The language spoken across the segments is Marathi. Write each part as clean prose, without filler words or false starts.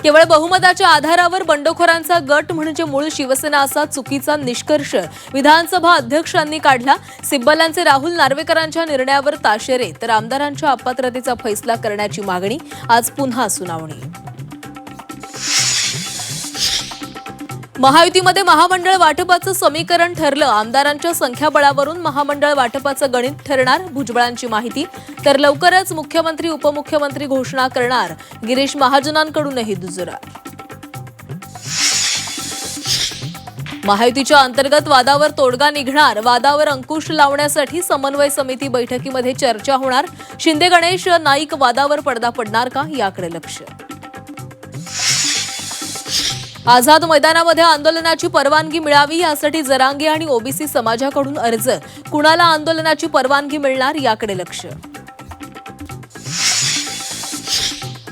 केवळ बहुमताच्या आधारावर बंडखोरांचा गट म्हणजे मूळ शिवसेना असा चुकीचा निष्कर्ष विधानसभा अध्यक्षांनी काढला। सिब्बलांचे राहुल नार्वेकरांच्या निर्णयावर ताशेरे तर आमदारांच्या अपात्रतेचा फैसला करण्याची मागणी। आज पुन्हा सुनावणी। महायुतीमध्ये महामंडळ वाटपाचं समीकरण ठरलं। आमदारांच्या संख्याबळावरून महामंडळ वाटपाचं गणित ठरणार। भुजबळांची माहिती। तर लवकरच मुख्यमंत्री उपमुख्यमंत्री घोषणा करणार। गिरीश महाजनांकडूनही दुजोरा। महायुतीच्या अंतर्गत वादावर तोडगा निघणार। वादावर अंकुश लावण्यासाठी समन्वय समिती बैठकीमध्ये चर्चा होणार। शिंदे गणेश नाईक वादावर पडदा पडणार का याकडे लक्ष। आझाद मैदानामध्ये आंदोलनाची परवानगी मिळावी यासाठी जरांगे आणि ओबीसी समाजाकडून अर्ज। कुणाला आंदोलनाची परवानगी मिळणार याकडे लक्ष।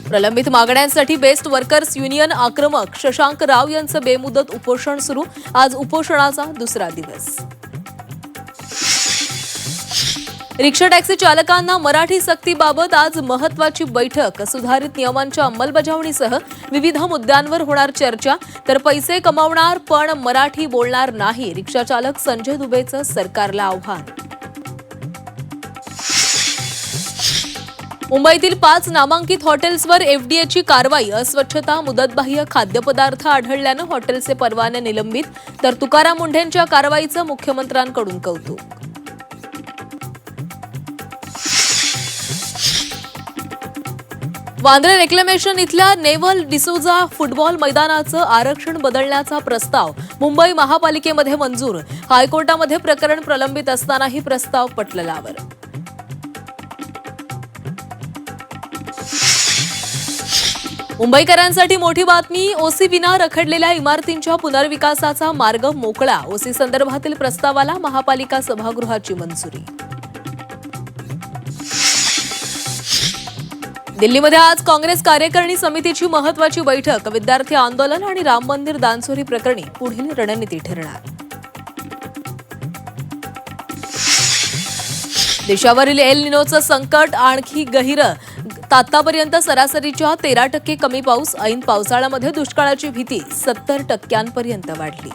प्रलंबित मागण्यांसाठी बेस्ट वर्कर्स युनियन आक्रमक। शशांक राव यांचं बेमुदत उपोषण सुरू। आज उपोषणाचा दुसरा दिवस। रिक्षा टॅक्सी चालकांना मराठी सक्तीबाबत आज महत्त्वाची बैठक। सुधारित नियमांच्या अंमलबजावणीसह विविध मुद्द्यांवर होणार चर्चा। तर पैसे कमावणार पण मराठी बोलणार नाही। रिक्षा चालक संजय दुबेचं सरकारला आव्हान। मुंबईतील 5 नामांकित हॉटेल्सवर एफडीएची कारवाई। अस्वच्छता मुदतबाह्य खाद्यपदार्थ आढळल्यानं हॉटेलचे परवाने निलंबित। तर तुकाराम मुंढेंच्या कारवाईचं मुख्यमंत्र्यांकडून कौतुक। वांद्रे रेक्लेमेशन इथल्या नेव्हल डिसोजा फुटबॉल मैदानाचं आरक्षण बदलण्याचा प्रस्ताव मुंबई महापालिकेमध्ये मंजूर। हायकोर्टामध्ये प्रकरण प्रलंबित असतानाही प्रस्ताव पटलावर। मुंबईकरांसाठी मोठी बातमी। ओसी विना रखडलेल्या इमारतींच्या पुनर्विकासाचा मार्ग मोकळा। ओसी संदर्भातील प्रस्तावाला महापालिका सभागृहाची मंजुरी। दिल्लीमध्ये आज काँग्रेस कार्यकारिणी समितीची महत्त्वाची बैठक। विद्यार्थी आंदोलन आणि राम मंदिर दानचोरी प्रकरणी पुढील रणनीती ठरणार। देशावरील एल निनोचं संकट आणखी गहिरं। आतापर्यंत सरासरीच्या 13% कमी पाऊस। ऐन पावसाळ्यामध्ये दुष्काळाची भीती 70% वाढली।